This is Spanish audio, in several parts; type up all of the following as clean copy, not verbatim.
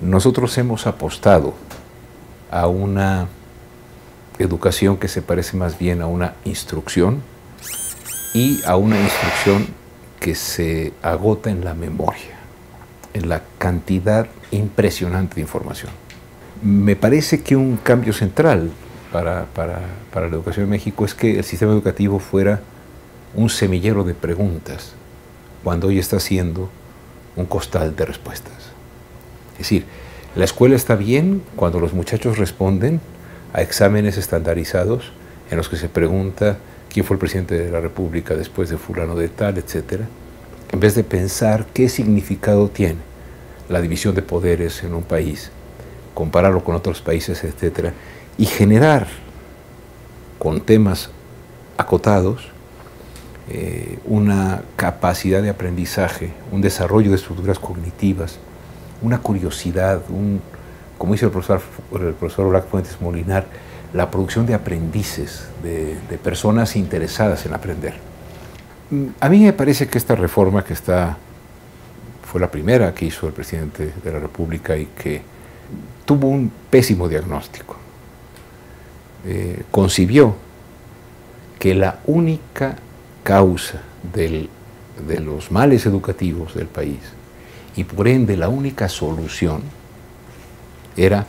Nosotros hemos apostado a una educación que se parece más bien a una instrucción y a una instrucción que se agota en la memoria, en la cantidad impresionante de información. Me parece que un cambio central para la educación en México es que el sistema educativo fuera un semillero de preguntas, cuando hoy está siendo un costal de respuestas. Es decir, la escuela está bien cuando los muchachos responden a exámenes estandarizados en los que se pregunta quién fue el presidente de la República después de fulano de tal, etc., en vez de pensar qué significado tiene la división de poderes en un país, compararlo con otros países, etc., y generar con temas acotados una capacidad de aprendizaje, un desarrollo de estructuras cognitivas, una curiosidad, como dice el profesor Olac Fuentes Molinar, la producción de aprendices, de personas interesadas en aprender. A mí me parece que esta reforma fue la primera que hizo el presidente de la República y que tuvo un pésimo diagnóstico. Concibió que la única causa de los males educativos del país y por ende la única solución era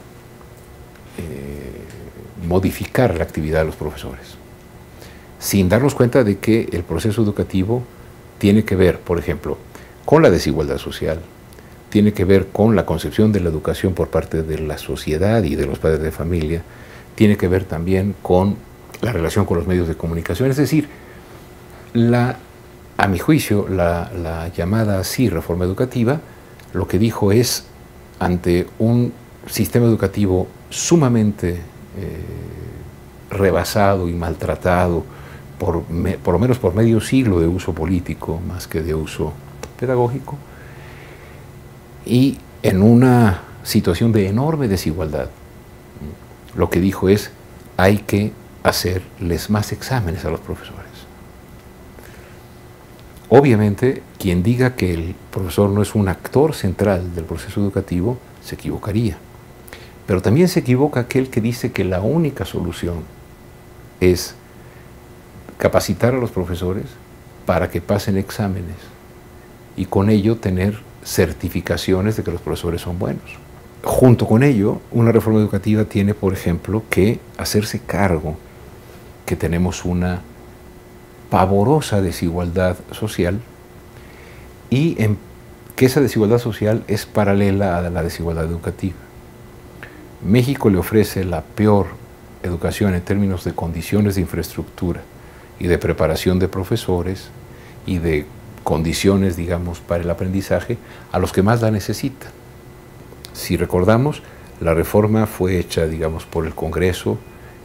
modificar la actividad de los profesores, sin darnos cuenta de que el proceso educativo tiene que ver, por ejemplo, con la desigualdad social, tiene que ver con la concepción de la educación por parte de la sociedad y de los padres de familia, tiene que ver también con la relación con los medios de comunicación. Es decir, a mi juicio, la llamada así reforma educativa, lo que dijo es, ante un sistema educativo sumamente rebasado y maltratado, por lo menos por medio siglo de uso político, más que de uso pedagógico, y en una situación de enorme desigualdad, lo que dijo es, hay que hacerles más exámenes a los profesores. Obviamente, quien diga que el profesor no es un actor central del proceso educativo, se equivocaría. Pero también se equivoca aquel que dice que la única solución es capacitar a los profesores para que pasen exámenes y con ello tener certificaciones de que los profesores son buenos. Junto con ello, una reforma educativa tiene, por ejemplo, que hacerse cargo que tenemos una pavorosa desigualdad social y que esa desigualdad social es paralela a la desigualdad educativa. México le ofrece la peor educación en términos de condiciones de infraestructura y de preparación de profesores y de condiciones, digamos, para el aprendizaje a los que más la necesitan. Si recordamos, la reforma fue hecha, digamos, por el Congreso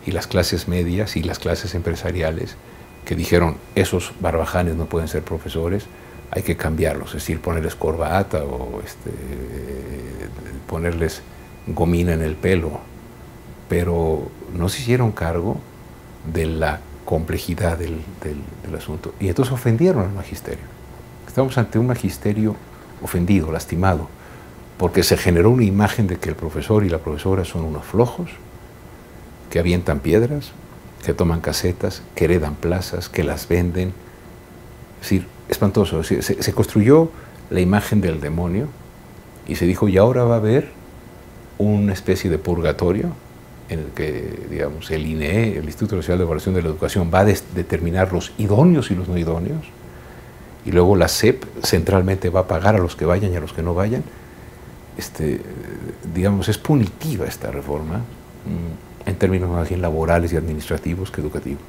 y las clases medias y las clases empresariales que dijeron, esos barbajanes no pueden ser profesores, hay que cambiarlos, es decir, ponerles corbata o ponerles gomina en el pelo, pero no se hicieron cargo de la complejidad del asunto. Y entonces ofendieron al magisterio. Estamos ante un magisterio ofendido, lastimado, porque se generó una imagen de que el profesor y la profesora son unos flojos, que avientan piedras, que toman casetas, que heredan plazas, que las venden. Es decir, espantoso. Es decir, se construyó la imagen del demonio y se dijo, y ahora va a haber una especie de purgatorio en el que, digamos, el INEE, el Instituto Nacional de Evaluación de la Educación, va a determinar los idóneos y los no idóneos, y luego la SEP centralmente va a pagar a los que vayan y a los que no vayan. Digamos, es punitiva esta reforma, en términos más bien laborales y administrativos que educativos.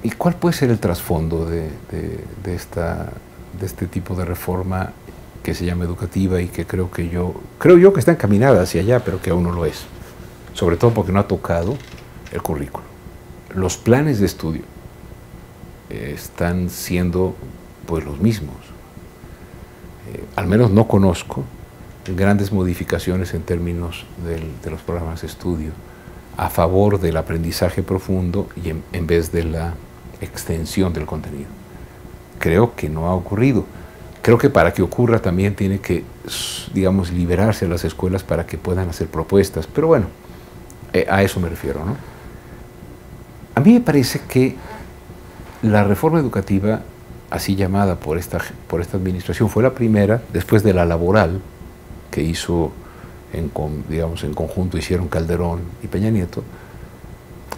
¿Y cuál puede ser el trasfondo de este tipo de reforma que se llama educativa y que creo yo que está encaminada hacia allá, pero que aún no lo es? Sobre todo porque no ha tocado el currículo. Los planes de estudio están siendo pues los mismos. Al menos no conozco grandes modificaciones en términos de los programas de estudio. a favor del aprendizaje profundo y en vez de la extensión del contenido. Creo que no ha ocurrido. Creo que para que ocurra también tiene que, digamos, liberarse a las escuelas para que puedan hacer propuestas. Pero bueno, a eso me refiero, ¿no? A mí me parece que la reforma educativa, así llamada por esta administración, fue la primera, después de la laboral, que hizo, digamos, en conjunto hicieron Calderón y Peña Nieto.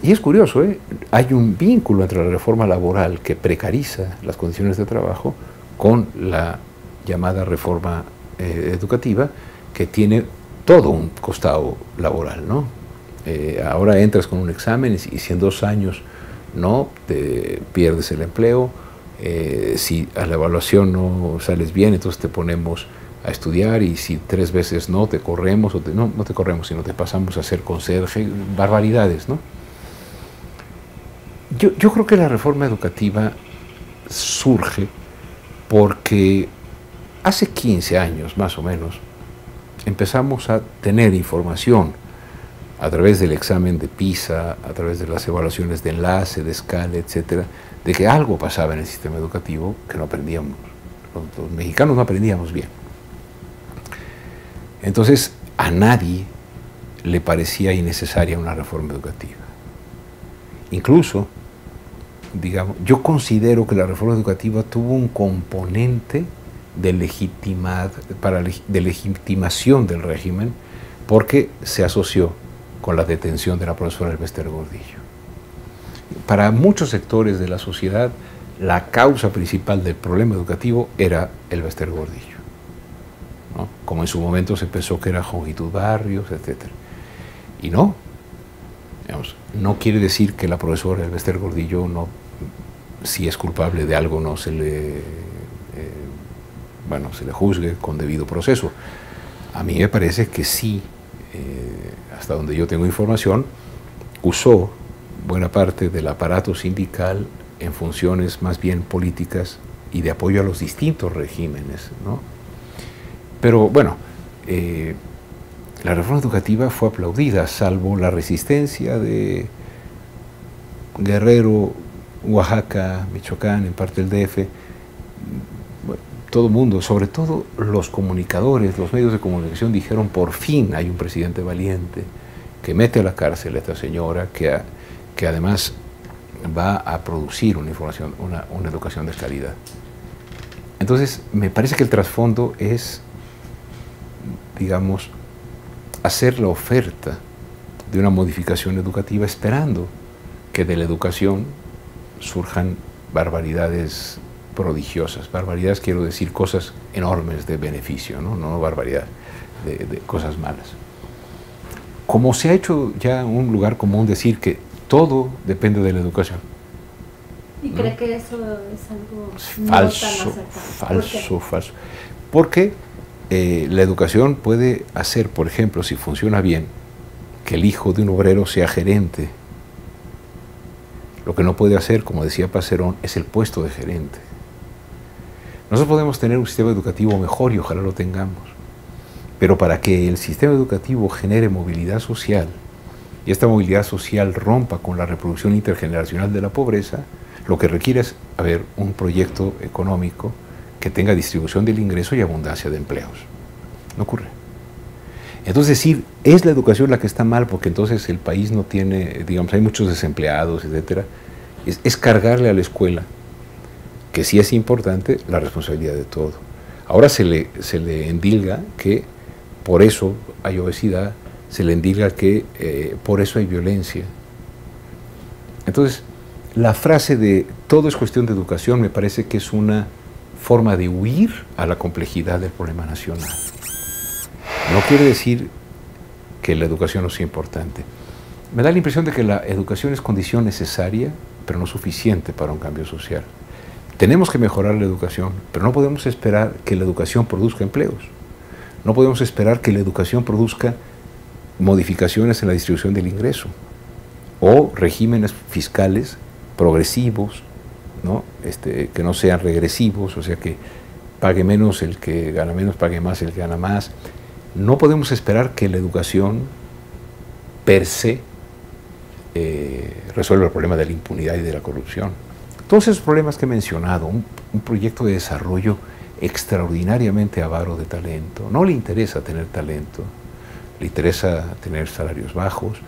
Y es curioso, hay un vínculo entre la reforma laboral que precariza las condiciones de trabajo con la llamada reforma educativa, que tiene todo un costado laboral, ¿no? Ahora entras con un examen y si en 2 años no, te pierdes el empleo. Si a la evaluación no sales bien, entonces te ponemos a estudiar, y si 3 veces no, te corremos, no te corremos, sino te pasamos a ser conserje, barbaridades, ¿no? Yo creo que la reforma educativa surge porque hace 15 años, más o menos, empezamos a tener información a través del examen de PISA, a través de las evaluaciones de enlace, de escala, etcétera, de que algo pasaba en el sistema educativo que no aprendíamos. Los mexicanos no aprendíamos bien. Entonces, a nadie le parecía innecesaria una reforma educativa. Incluso, digamos, yo considero que la reforma educativa tuvo un componente de legitimación del régimen, porque se asoció con la detención de la profesora Elbester Gordillo. Para muchos sectores de la sociedad, la causa principal del problema educativo era Elbester Gordillo, ¿no? Como en su momento se pensó que era Jongitud Barrios, etc. Y no, digamos, no quiere decir que la profesora Elbester Gordillo no, si es culpable de algo, no se le, se le juzgue con debido proceso. A mí me parece que sí, hasta donde yo tengo información, usó buena parte del aparato sindical en funciones más bien políticas y de apoyo a los distintos regímenes, ¿no? Pero bueno, la reforma educativa fue aplaudida, salvo la resistencia de Guerrero, Oaxaca, Michoacán, en parte del DF. Todo el mundo, sobre todo los comunicadores, los medios de comunicación, dijeron: por fin hay un presidente valiente que mete a la cárcel a esta señora, que además va a producir una información, una educación de calidad. Entonces, me parece que el trasfondo es, digamos, hacer la oferta de una modificación educativa esperando que de la educación surjan barbaridades prodigiosas. Barbaridades, quiero decir, cosas enormes de beneficio, no barbaridad, de cosas malas. Como se ha hecho ya un lugar común decir que todo depende de la educación. ¿Y cree que eso es algo falso? Porque la educación puede hacer, por ejemplo, si funciona bien, que el hijo de un obrero sea gerente. Lo que no puede hacer, como decía Pacerón, es el puesto de gerente. Nosotros podemos tener un sistema educativo mejor y ojalá lo tengamos, pero para que el sistema educativo genere movilidad social y esta movilidad social rompa con la reproducción intergeneracional de la pobreza, lo que requiere es haber un proyecto económico que tenga distribución del ingreso y abundancia de empleos. No ocurre. Entonces decir, es la educación la que está mal porque entonces el país no tiene, digamos, hay muchos desempleados, etcétera, es cargarle a la escuela, que sí es importante, la responsabilidad de todo. Ahora se le endilga que por eso hay obesidad, se le endilga que por eso hay violencia. Entonces, la frase de todo es cuestión de educación me parece que es una forma de huir a la complejidad del problema nacional. No quiere decir que la educación no sea importante. Me da la impresión de que la educación es condición necesaria, pero no suficiente para un cambio social. Tenemos que mejorar la educación, pero no podemos esperar que la educación produzca empleos. No podemos esperar que la educación produzca modificaciones en la distribución del ingreso o regímenes fiscales progresivos, ¿no? Que no sean regresivos, o sea que pague menos el que gana menos, pague más el que gana más. No podemos esperar que la educación per se resuelva el problema de la impunidad y de la corrupción. Todos esos problemas que he mencionado, un proyecto de desarrollo extraordinariamente avaro de talento. No le interesa tener talento, le interesa tener salarios bajos,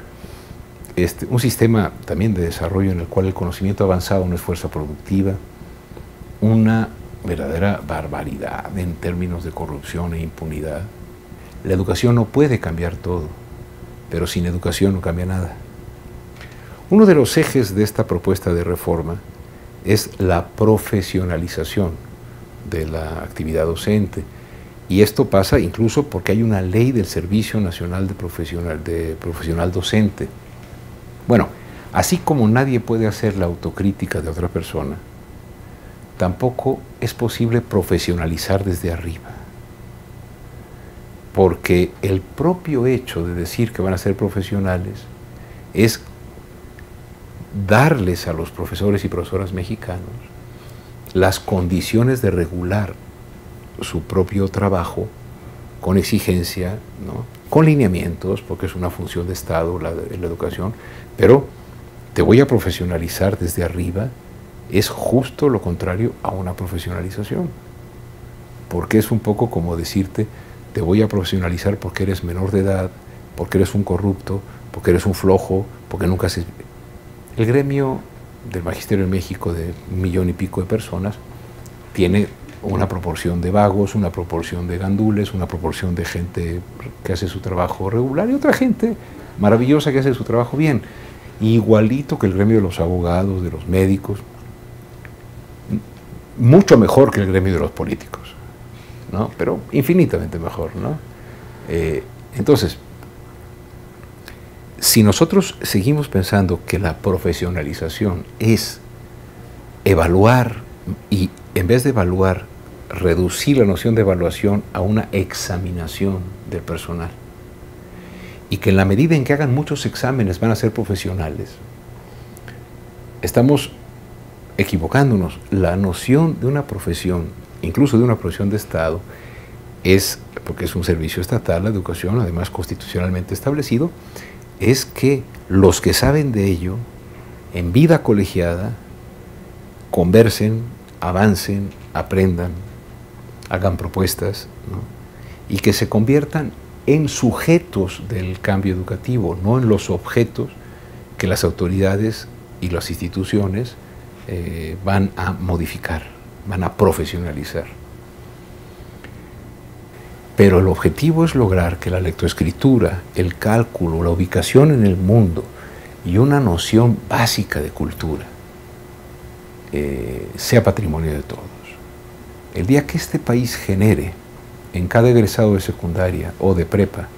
un sistema también de desarrollo en el cual el conocimiento avanzado no es fuerza productiva, una verdadera barbaridad en términos de corrupción e impunidad. La educación no puede cambiar todo, pero sin educación no cambia nada. Uno de los ejes de esta propuesta de reforma es la profesionalización de la actividad docente. Y esto pasa incluso porque hay una ley del Servicio Nacional de Profesional Docente. Bueno, así como nadie puede hacer la autocrítica de otra persona, tampoco es posible profesionalizar desde arriba. Porque el propio hecho de decir que van a ser profesionales es darles a los profesores y profesoras mexicanos las condiciones de regular su propio trabajo con exigencia, ¿no? Con lineamientos, porque es una función de Estado la educación, pero te voy a profesionalizar desde arriba, es justo lo contrario a una profesionalización, porque es un poco como decirte, te voy a profesionalizar porque eres menor de edad, porque eres un corrupto, porque eres un flojo, porque nunca haces... El gremio del Magisterio en México, de 1 millón y pico de personas, tiene una proporción de vagos, una proporción de gandules, una proporción de gente que hace su trabajo regular y otra gente maravillosa que hace su trabajo bien. Igualito que el gremio de los abogados, de los médicos, mucho mejor que el gremio de los políticos, ¿no? Pero infinitamente mejor, ¿no? Entonces, si nosotros seguimos pensando que la profesionalización es evaluar y en vez de evaluar, reducir la noción de evaluación a una examinación del personal, y que en la medida en que hagan muchos exámenes van a ser profesionales, estamos equivocándonos. La noción de una profesión, incluso de una profesión de Estado, es, porque es un servicio estatal, la educación, además constitucionalmente establecido, es que los que saben de ello, en vida colegiada, conversen, avancen, aprendan, hagan propuestas, ¿no? Y que se conviertan en sujetos del cambio educativo, no en los objetos que las autoridades y las instituciones van a modificar, van a profesionalizar. Pero el objetivo es lograr que la lectoescritura, el cálculo, la ubicación en el mundo y una noción básica de cultura sea patrimonio de todos. El día que este país genere en cada egresado de secundaria o de prepa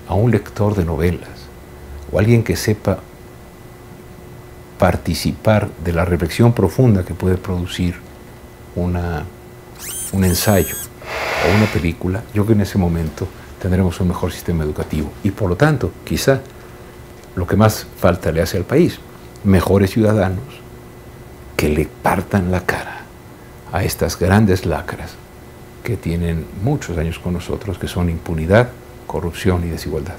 a un lector de novelas o alguien que sepa participar de la reflexión profunda que puede producir un ensayo o una película, yo creo que en ese momento tendremos un mejor sistema educativo y por lo tanto, quizá lo que más falta le hace al país, mejores ciudadanos que le partan la cara a estas grandes lacras que tienen muchos años con nosotros, que son impunidad, corrupción y desigualdad.